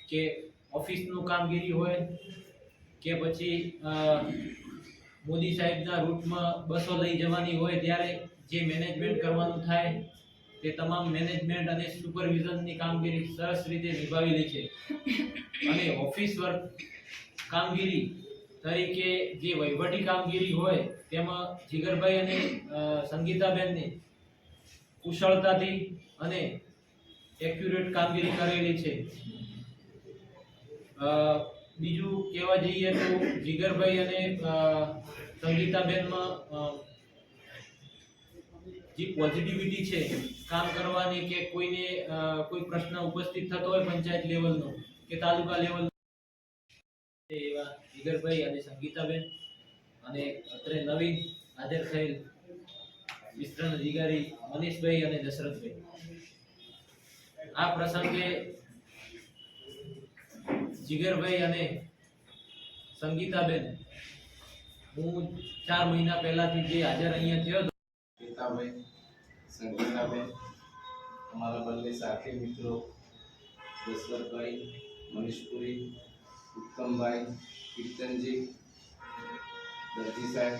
કે ઓફિસનું કામગીરી હોય કે પછી મોદી સાહેબના રૂટમાં બસો લઈ જવાની હોય ત્યારે જે મેનેજમેન્ટ કરવાનું થાય તે તમામ મેનેજમેન્ટ અને સુપરવિઝનની કામગીરી સરસ રીતે નિભાવી લે છે અને ઓફિસ વર્ક કામગીરી તરીકે જે વહીવટી કામગીરી હોય તેમાં જીગરભાઈ અને સંગીતાબેનને કુશળતાથી અને એક્યુરેટ કામગીરી કરેલી છે। બીજું કહેવા જઈએ તો જીગરભાઈ અને સંગીતાબેનમાં જે પોઝિટિવિટી છે કામ કરવાની કે કોઈને કોઈ પ્રશ્ન ઉપસ્થિત થતો હોય પંચાયત લેવલનો કે તાલુકા લેવલ એવા જીગરભાઈ અને સંગીતાબેન અને અત્રે નવીન હાજર થયેલ વિસ્તરણ અધિકારી મનીષભાઈ અને દશરથભાઈ। આ પ્રસંગે જીગરભાઈ અને સંગીતાબેન હું 4 મહિના પહેલાથી જે હાજર અહીંયા થયો હતો ગીતાભાઈ સંગીતાબેન અમારા બંને સાથી મિત્રો દશરથભાઈ મનીષપુરી ઉત્તમભાઈ કીર્તનજી દરજી સાહેબ